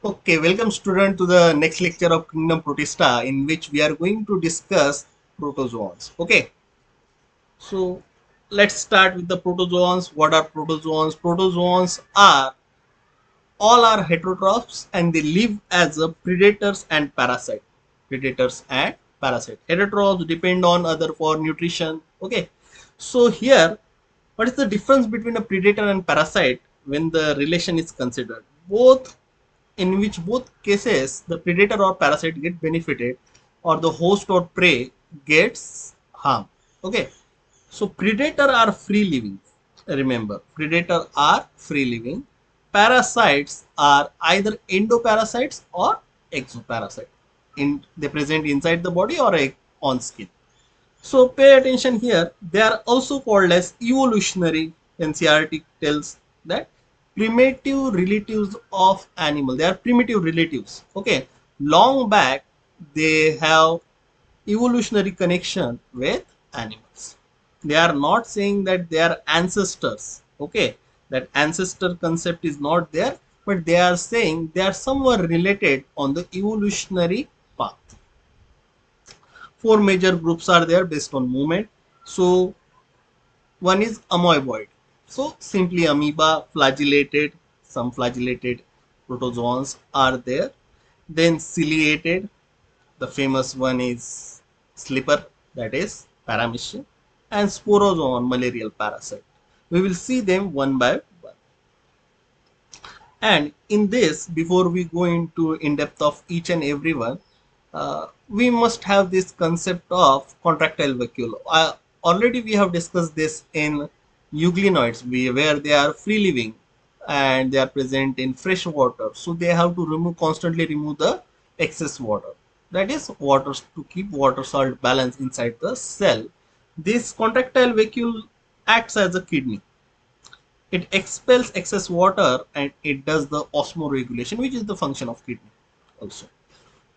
Okay, welcome student to the next lecture of Kingdom Protista, in which we are going to discuss protozoans. Okay, so let's start with the protozoans. What are protozoans? Protozoans are all are heterotrophs and they live as a predators and parasite. Predators and parasite. Heterotrophs depend on other for nutrition. Okay, so here, what is the difference between a predator and parasite when the relation is considered? Both in which both cases the predator or parasite get benefited or the host or prey gets harm. Okay, so predator are free living. Remember, predator are free living. Parasites are either endoparasites or exoparasite. They present inside the body or on skin. So pay attention here. They are also called as evolutionary. NCERT tells that primitive relatives of animal. They are primitive relatives. Okay. Long back, they have evolutionary connection with animals. They are not saying that they are ancestors. Okay. That ancestor concept is not there, but they are saying they are somewhat related on the evolutionary path. Four major groups are there based on movement. So one is amoeboid. So simply amoeba, flagellated, some flagellated protozoans are there. Then ciliated, the famous one is slipper, that is paramecium, and sporozoan, malarial parasite. We will see them one by one. And in this, before we go into in depth of each and every one, we must have this concept of contractile vacuole. Already we have discussed this in euglenoids, where they are free living and they are present in fresh water. So they have to constantly remove the excess water. That is water to keep water salt balance inside the cell. This contractile vacuole acts as a kidney. It expels excess water and it does the osmoregulation, which is the function of kidney also.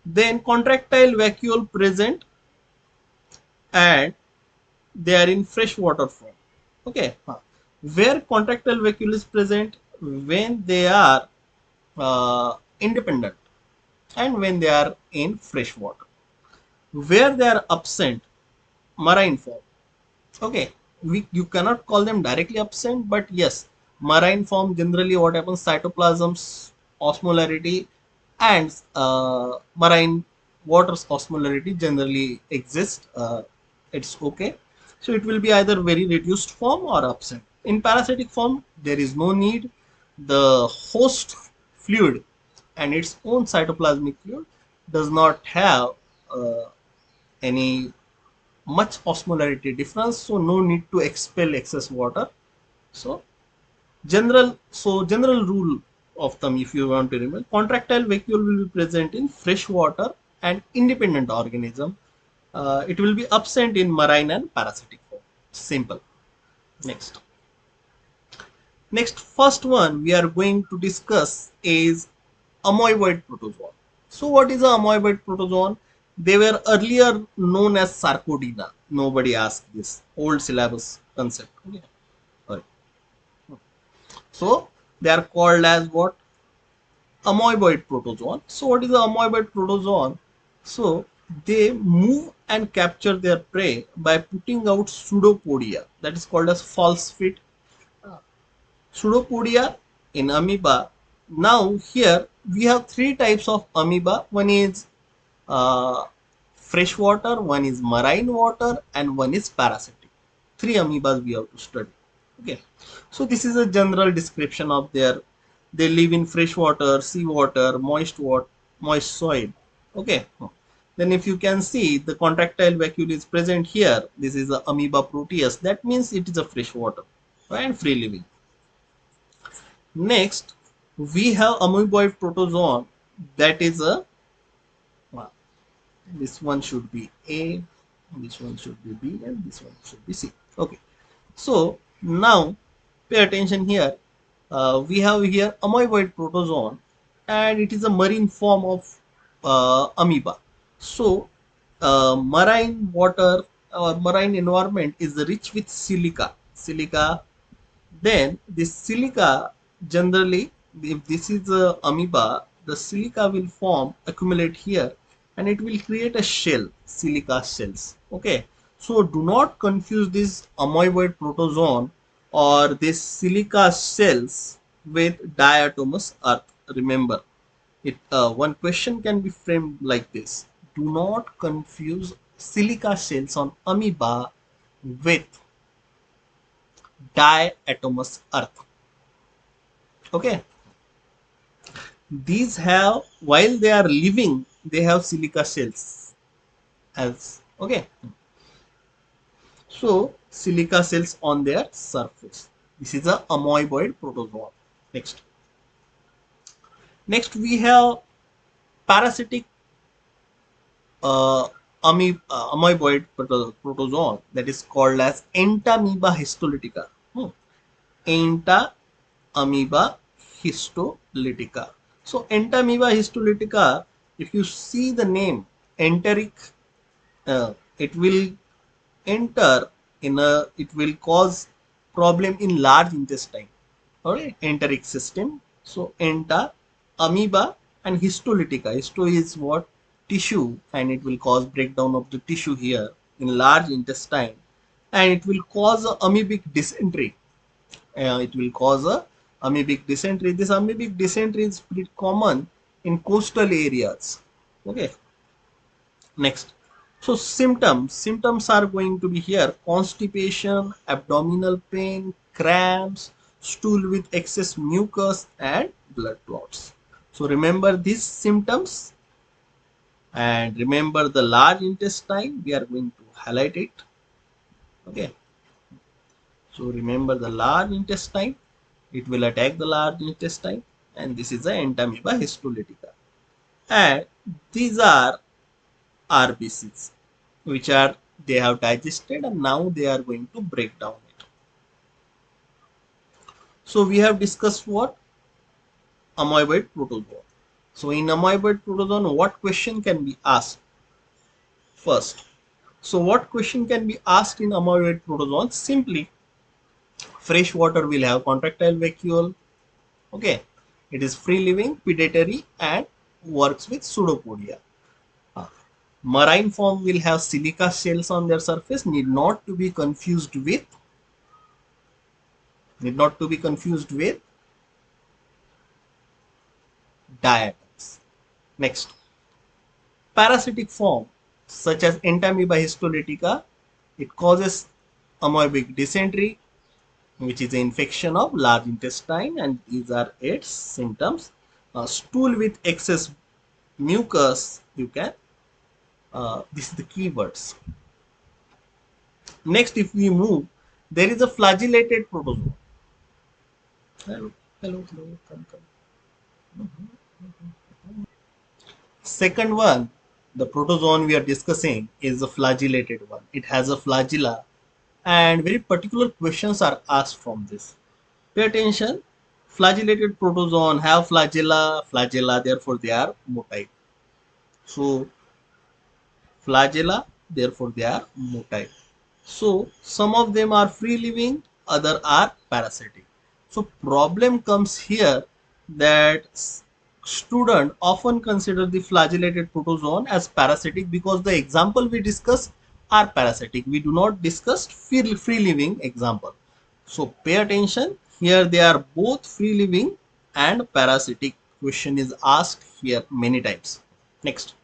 Then contractile vacuole present and they are in freshwater form. Okay, where contractile vacuole is present when they are independent and when they are in freshwater. Where they are absent, marine form. Okay, you cannot call them directly absent, but yes, marine form generally what happens, cytoplasms osmolarity and marine water's osmolarity generally exist. It's okay, so it will be either very reduced form or absent. In parasitic form there is no need. The host fluid and its own cytoplasmic fluid does not have uh, any much osmolarity difference, so no need to expel excess water. So general rule of thumb, if you want to remember, contractile vacuole will be present in fresh water and independent organism. It will be absent in marine and parasitic form. Simple. Next first one we are going to discuss is amoeboid protozoan. So what is a amoeboid protozoan? They were earlier known as Sarcodina. Nobody asked this. Old syllabus concept. Okay. Sorry. So they are called as what? Amoeboid protozoan. So what is the amoeboid protozoan? So they move and capture their prey by putting out pseudopodia. That is called as false feet. Pseudopodia in amoeba. Now here we have three types of amoeba. One is uh, freshwater, one is marine water, and one is parasitic. Three amoebas we have to study. Okay, so this is a general description of their. They live in freshwater, seawater, moist soil. Okay. Then if you can see the contractile vacuole is present here. This is the amoeba proteus. That means it is a freshwater and free living. Next, we have amoeboid protozoan. That is a this one should be A, this one should be B, and this one should be C. Okay. So now pay attention here. We have here amoeboid protozoan, and it is a marine form of amoeba. So marine water or marine environment is rich with silica. Then this silica generally, if this is a amoeba, the silica will form, accumulate here, and it will create a shell, silica shells. Okay, so do not confuse this amoeboid protozoan or this silica cells with diatomous earth. Remember, one question can be framed like this: do not confuse silica cells on amoeba with diatomous earth. Okay, these have, while they are living, they have silica cells as, okay, so silica cells on their surface. This is a amoeboid protozoa. Next we have parasitic uh, amoeboid protozoan, that is called as entamoeba histolytica. Entamoeba histolytica. So entamoeba histolytica, if you see the name enteric, it will enter in a, it will cause problem in large intestine. Okay, enteric system. So enta, amoeba, and histolytica. Histo is what? Tissue, and it will cause breakdown of the tissue here in large intestine, and it will cause a amoebic dysentery. It will cause a amoebic dysentery. This amoebic dysentery is pretty common in coastal areas. Okay, next. So symptoms are going to be here: constipation, abdominal pain, cramps, stool with excess mucus, and blood clots. So remember these symptoms, and remember the large intestine, we are going to highlight it. Okay, so remember the large intestine, it will attack the large intestine, and this is the entamoeba histolytica. And these are RBCs, which are, they have digested and now they are going to break down it. So we have discussed what? Amoeboid protozoa. So in amoeboid protozoan, what question can be asked first? So what question can be asked in amoeboid protozoan? Simply, fresh water will have contractile vacuole. Okay, it is free living, predatory, and works with pseudopodia. Marine form will have silica shells on their surface, need not to be confused with diatoms. Next, parasitic form such as entamoeba histolytica, it causes amoebic dysentery, which is an infection of large intestine, and these are its symptoms. Stool with excess mucus, you can, this is the keywords. Next, if we move, there is a flagellated protozoa. Hello, hello, come. Second one, the protozoan we are discussing is the flagellated one. It has a flagella, and very particular questions are asked from this. Pay attention. Flagellated protozoan have flagella, therefore they are motile. So flagella, therefore they are motile. So some of them are free living, other are parasitic. So problem comes here that student often consider the flagellated protozoan as parasitic because the example we discuss are parasitic. We do not discuss free living example. So pay attention. Here they are both free living and parasitic. Question is asked here many times. Next.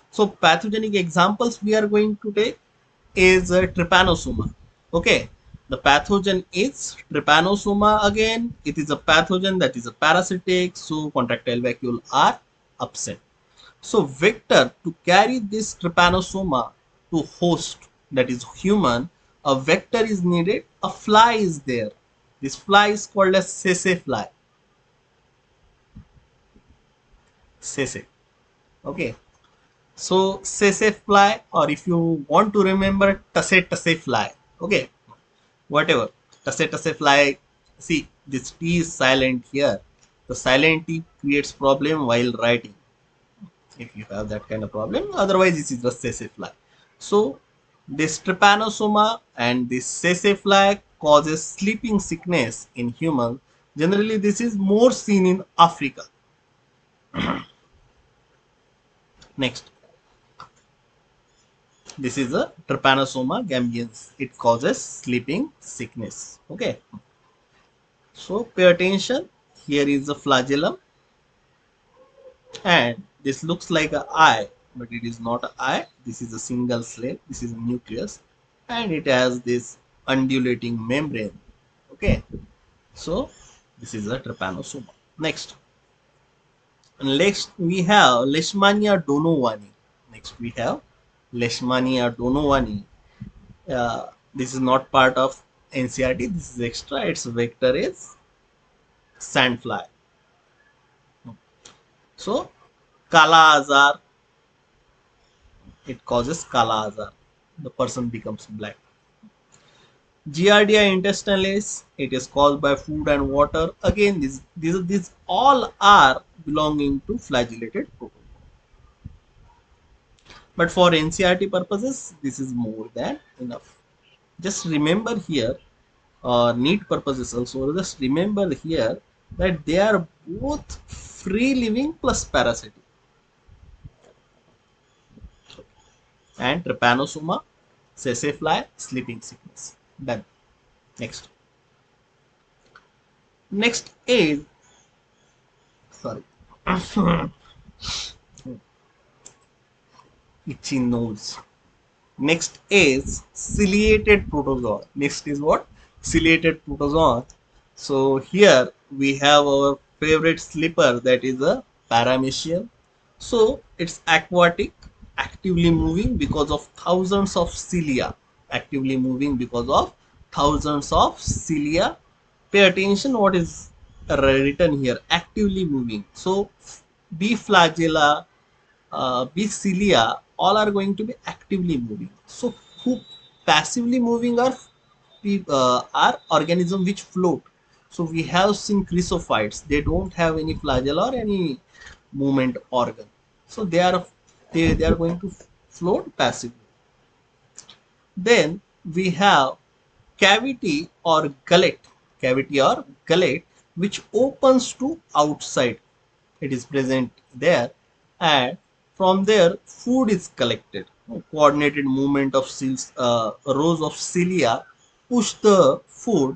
So pathogenic examples we are going to take is trypanosoma. Okay, the pathogen is trypanosoma. Again, it is a pathogen that is a parasitic, so contractile vacuole are absent. So vector to carry this trypanosoma to host, that is human, a vector is needed. A fly is there. This fly is called as sese fly. Sese. Okay. So sese fly, or if you want to remember, tase fly. Okay, whatever. Tase fly. See, this T is silent here. The silent T creates problem while writing. If you have that kind of problem, otherwise this is the sese fly. So this trypanosoma and this sese fly causes sleeping sickness in humans. Generally, this is more seen in Africa. Next, this is a Trypanosoma gambians. It causes sleeping sickness. Okay. So pay attention. Here is a flagellum, and this looks like an eye, but it is not an eye. This is a single cell. This is a nucleus, and it has this undulating membrane. Okay. So this is a Trypanosoma. Next we have Leishmania donovani. Next we have Leishmania donovani. This is not part of NCRT. This is extra. Its vector is sandfly. So Kala Azar, it causes Kala Azar. The person becomes black. Giardia intestinalis, it is caused by food and water. Again, these all are belonging to flagellated protozoa. But for NCRT purposes, this is more than enough. Just remember here, NEET purposes also, just remember here that they are both free living plus parasitic. And Trypanosoma, sessile, sleeping sickness. Done. Next. Next is, sorry, itchy nose. Next is ciliated protozoa. Next is what? Ciliated protozoa. So here we have our favorite slipper, that is a paramecium. So it's aquatic, actively moving because of thousands of cilia. Actively moving because of thousands of cilia. Pay attention what is written here. Actively moving. So B flagella, big cilia, all are going to be actively moving. So who passively moving are organisms which float. So we have seen chrysophytes, they don't have any flagella or any movement organ. So they are going to float passively. Then we have cavity or gullet, which opens to outside. It is present there, and from there food is collected. Coordinated movement of rows of cilia push the food,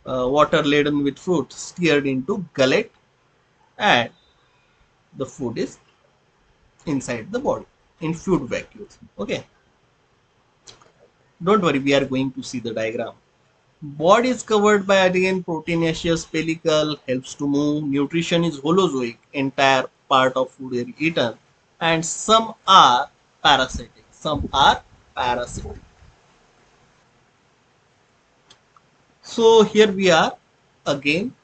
water laden with fruit steered into gullet, and the food is inside the body in food vacuole. Okay, don't worry, we are going to see the diagram. Body is covered by again proteinaceous pellicle, helps to move. Nutrition is holozoic, entire part of food is eaten, and some are parasitic. Some are parasitic. So here we are again.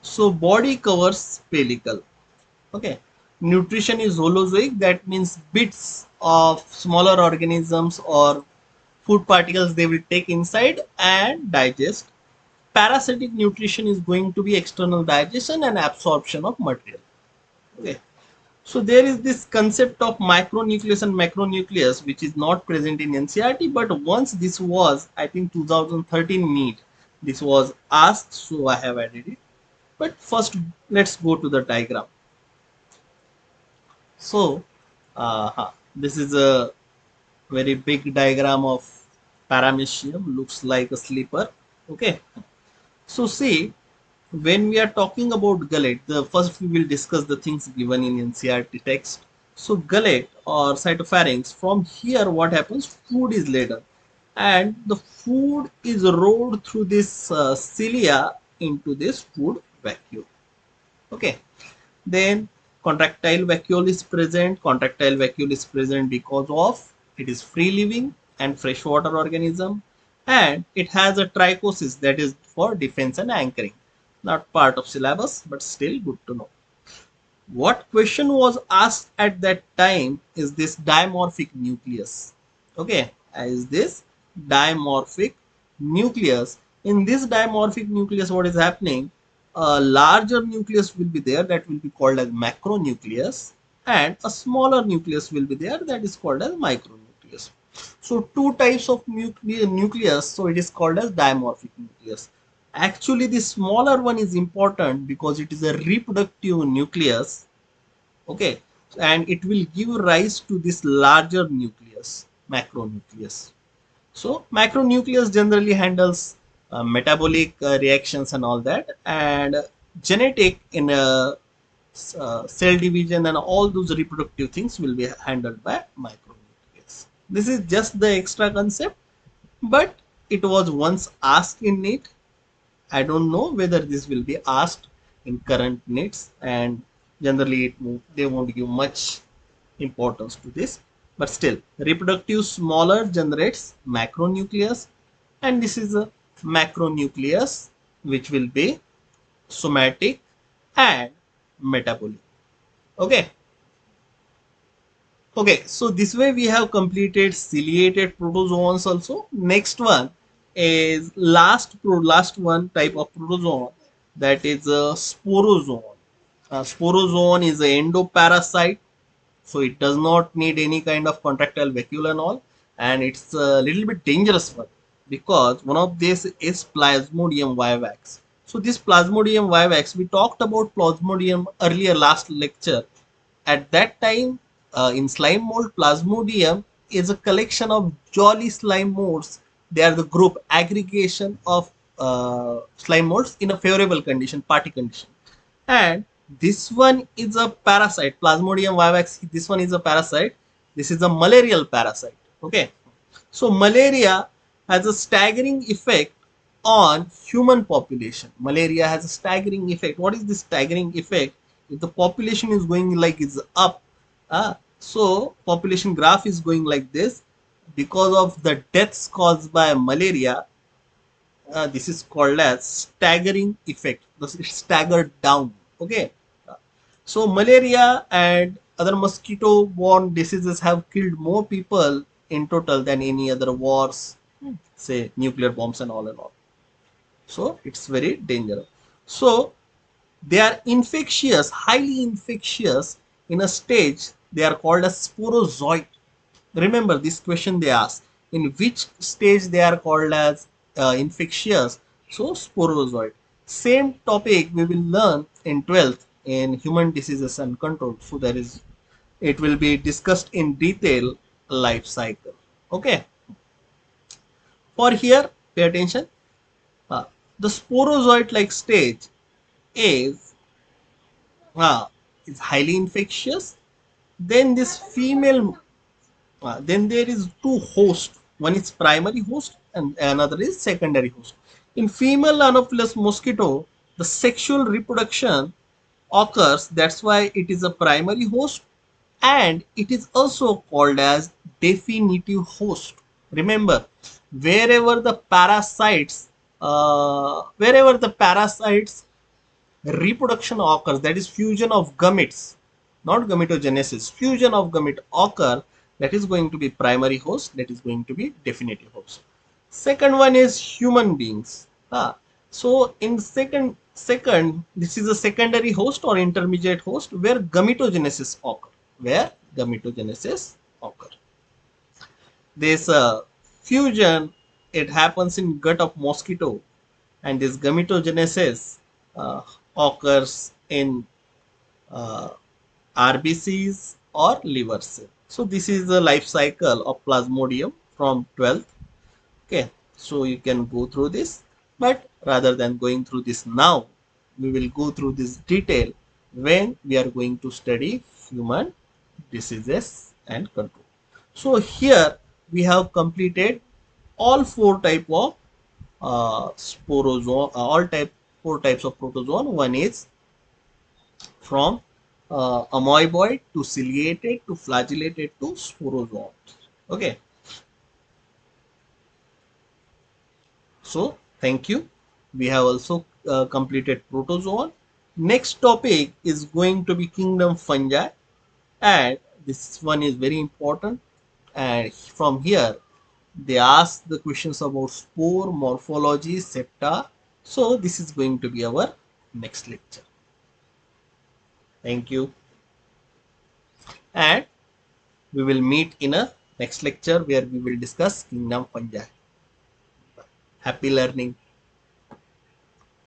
So body covers pellicle. Okay. Nutrition is holozoic. That means bits of smaller organisms or food particles they will take inside and digest. Parasitic nutrition is going to be external digestion and absorption of material. Okay. So there is this concept of micronucleus and macronucleus which is not present in NCRT, but once this was, I think 2013 NEET, this was asked, so I have added it. But first let's go to the diagram. So this is a very big diagram of paramecium, looks like a slipper. Okay. So see, when we are talking about gullet, the first we will discuss the things given in NCRT text. So gullet or cytopharynx, from here what happens, food is laden and the food is rolled through this cilia into this food vacuole. Okay, then contractile vacuole is present. Contractile vacuole is present because of it is free living and freshwater organism, and it has a trichosis, that is for defense and anchoring. Not part of syllabus, but still good to know. What question was asked at that time is this dimorphic nucleus. Okay, is this dimorphic nucleus. In this dimorphic nucleus, what is happening? A larger nucleus will be there, that will be called as macronucleus, and a smaller nucleus will be there, that is called as micronucleus. So two types of nucleus, so it is called as dimorphic nucleus. Actually, the smaller one is important because it is a reproductive nucleus. Okay, and it will give rise to this larger nucleus, macronucleus. So macronucleus generally handles metabolic reactions and all that, and genetic in cell division and all those reproductive things will be handled by micronucleus. This is just the extra concept, but it was once asked in NEET. I don't know whether this will be asked in current NEETs, and generally they won't give much importance to this. But still, reproductive smaller generates macronucleus, and this is a macronucleus which will be somatic and metabolic. Okay. Okay, so this way we have completed ciliated protozoans also. Next one is last one type of protozoan, that is a sporozoan. Sporozoan is an endoparasite, so it does not need any kind of contractile vacuole and all, and it's a little bit dangerous one because one of this is Plasmodium vivax. So this Plasmodium vivax, we talked about Plasmodium earlier last lecture. At that time, in slime mold, Plasmodium is a collection of jolly slime molds. They are the group aggregation of slime molds in a favorable condition, party condition. And this one is a parasite, Plasmodium vivax. This one is a parasite. This is a malarial parasite. Okay. So malaria has a staggering effect on human population. Malaria has a staggering effect. What is this staggering effect? If the population is going like is up, so population graph is going like this, because of the deaths caused by malaria, this is called as staggering effect. Thus it's staggered down. Okay. So malaria and other mosquito borne diseases have killed more people in total than any other wars, say nuclear bombs and all and all. So it's very dangerous. So they are infectious, highly infectious in a stage. They are called as sporozoid. Remember this question they ask, in which stage they are called as infectious. So sporozoid. Same topic we will learn in 12th in human diseases and control. So there is, it will be discussed in detail life cycle. Okay. For here, pay attention. Uh, the sporozoid like stage is is highly infectious. Then this female, then there is two hosts. One is primary host and another is secondary host. In female Anopheles mosquito, the sexual reproduction occurs. That's why it is a primary host, and it is also called as definitive host. Remember, wherever the parasites, wherever the parasites reproduction occurs, that is fusion of gametes, not gametogenesis, fusion of gamete occur, that is going to be primary host, that is going to be definitive host. Second one is human beings. So in second, this is a secondary host or intermediate host where gametogenesis occur, where gametogenesis occur. This fusion, it happens in gut of mosquito, and this gametogenesis occurs in RBCs or liver cell. So this is the life cycle of Plasmodium from 12th. Okay, so you can go through this, but rather than going through this now, we will go through this detail when we are going to study human diseases and control. So here we have completed all four type of sporozoan, four types of protozoan. One is from amoeboid to ciliated to flagellated to sporozoans. Okay. So thank you. We have also completed protozoan. Next topic is going to be kingdom fungi, and this one is very important. And from here, they ask the questions about spore, morphology, septa. So this is going to be our next lecture. Thank you. And we will meet in a next lecture where we will discuss kingdom fungi. Happy learning.